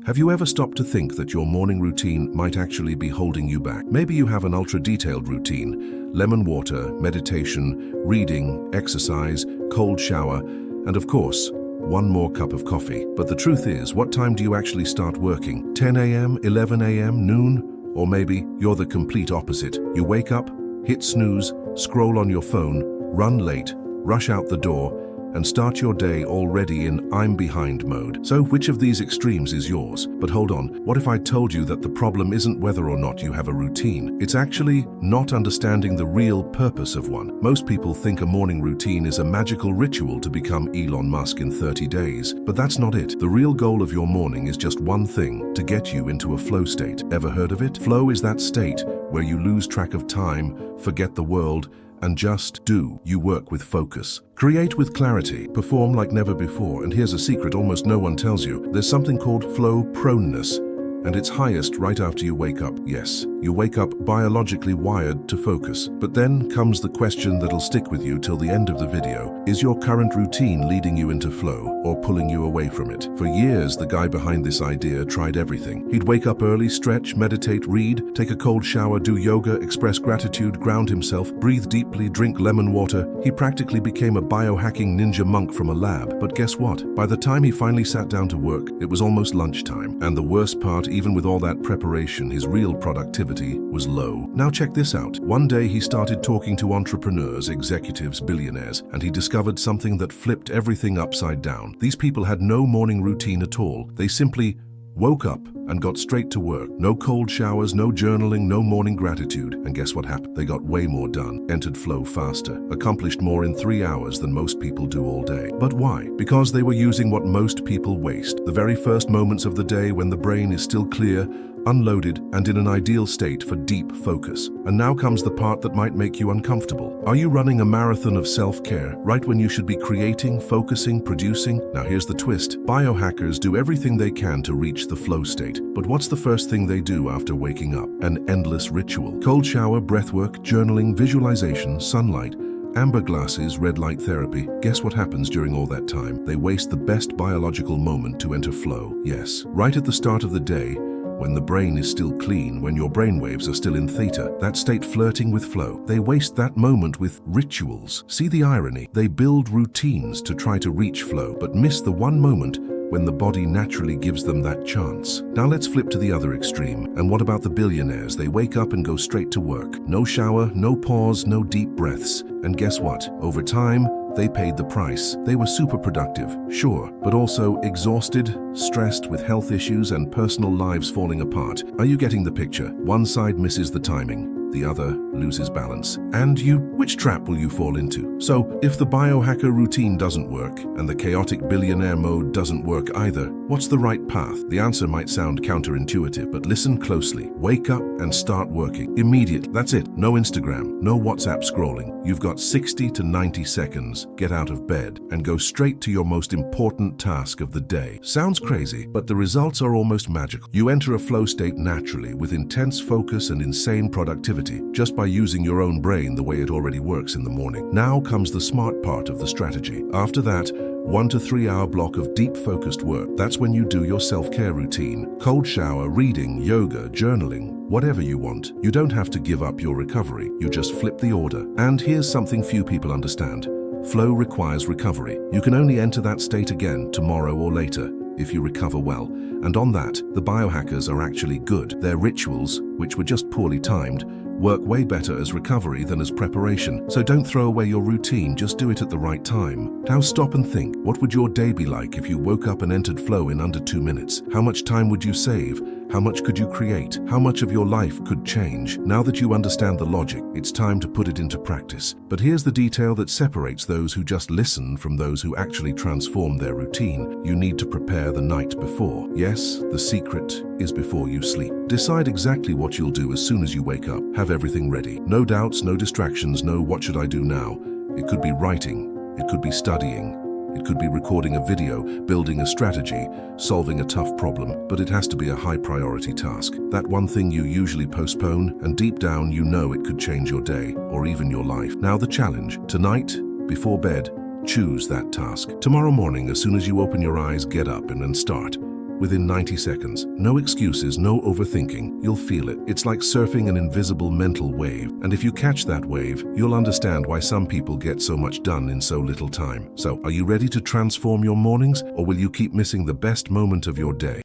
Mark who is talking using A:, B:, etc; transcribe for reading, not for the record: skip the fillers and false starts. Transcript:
A: Have you ever stopped to think that your morning routine might actually be holding you back? Maybe you have an ultra-detailed routine: lemon water, meditation, reading, exercise, cold shower, and of course, one more cup of coffee. But the truth is, what time do you actually start working? 10 a.m., 11 a.m., noon? Or maybe you're the complete opposite. You wake up, hit snooze, scroll on your phone, run late, rush out the door, and start your day already in "I'm behind" mode. So which of these extremes is yours? But hold on, what if I told you that the problem isn't whether or not you have a routine? It's actually not understanding the real purpose of one. Most people think a morning routine is a magical ritual to become Elon Musk in 30 days, but that's not it. The real goal of your morning is just one thing: to get you into a flow state. Ever heard of it? Flow is that state where you lose track of time, forget the world, and just do. You work with focus. Create with clarity. Perform like never before. And here's a secret almost no one tells you. There's something called flow proneness, and it's highest right after you wake up. Yes, you wake up biologically wired to focus. But then comes the question that'll stick with you till the end of the video. Is your current routine leading you into flow or pulling you away from it? For years, the guy behind this idea tried everything. He'd wake up early, stretch, meditate, read, take a cold shower, do yoga, express gratitude, ground himself, breathe deeply, drink lemon water. He practically became a biohacking ninja monk from a lab. But guess what? By the time he finally sat down to work, it was almost lunchtime. And the worst part, even with all that preparation, his real productivity was low. Now check this out. One day he started talking to entrepreneurs, executives, billionaires, and he discovered something that flipped everything upside down. These people had no morning routine at all. They simply woke up and got straight to work. No cold showers, no journaling, no morning gratitude. And guess what happened? They got way more done, entered flow faster, accomplished more in 3 hours than most people do all day. But why? Because they were using what most people waste. The very first moments of the day when the brain is still clear, unloaded, and in an ideal state for deep focus. And now comes the part that might make you uncomfortable. Are you running a marathon of self-care right when you should be creating, focusing, producing? Now here's the twist. Biohackers do everything they can to reach the flow state. But what's the first thing they do after waking up? An endless ritual. Cold shower, breathwork, journaling, visualization, sunlight, amber glasses, red light therapy. Guess what happens during all that time? They waste the best biological moment to enter flow. Yes, right at the start of the day, when the brain is still clean, when your brainwaves are still in theta, that state flirting with flow. They waste that moment with rituals. See the irony? They build routines to try to reach flow, but miss the one moment when the body naturally gives them that chance. Now let's flip to the other extreme. And what about the billionaires? They wake up and go straight to work. No shower, no pause, no deep breaths. And guess what? Over time, they paid the price. They were super productive, sure, but also exhausted, stressed, with health issues and personal lives falling apart. Are you getting the picture? One side misses the timing, the other loses balance. And which trap will you fall into? So, if the biohacker routine doesn't work, and the chaotic billionaire mode doesn't work either, what's the right path? The answer might sound counterintuitive, but listen closely. Wake up and start working. Immediately. That's it. No Instagram, no WhatsApp scrolling. You've got 60 to 90 seconds. Get out of bed and go straight to your most important task of the day. Sounds crazy, but the results are almost magical. You enter a flow state naturally with intense focus and insane productivity, just by using your own brain the way it already works in the morning. Now comes the smart part of the strategy. After that, 1 to 3 hour block of deep focused work. That's when you do your self-care routine. Cold shower, reading, yoga, journaling, whatever you want. You don't have to give up your recovery. You just flip the order. And here's something few people understand. Flow requires recovery. You can only enter that state again tomorrow or later if you recover well. And on that, the biohackers are actually good. Their rituals, which were just poorly timed, work way better as recovery than as preparation. So don't throw away your routine, just do it at the right time. Now stop and think. What would your day be like if you woke up and entered flow in under 2 minutes? How much time would you save? How much could you create? How much of your life could change? Now that you understand the logic, it's time to put it into practice. But here's the detail that separates those who just listen from those who actually transform their routine. You need to prepare the night before. Yes, the secret is before you sleep. Decide exactly what you'll do as soon as you wake up. Have everything ready. No doubts, no distractions, no what should I do now? It could be writing, it could be studying, it could be recording a video, building a strategy, solving a tough problem, but it has to be a high priority task. That one thing you usually postpone, and deep down you know it could change your day, or even your life. Now the challenge. Tonight, before bed, choose that task. Tomorrow morning, as soon as you open your eyes, get up and then start. within 90 seconds. No excuses, no overthinking. You'll feel it. It's like surfing an invisible mental wave. And if you catch that wave, you'll understand why some people get so much done in so little time. So, are you ready to transform your mornings, or will you keep missing the best moment of your day?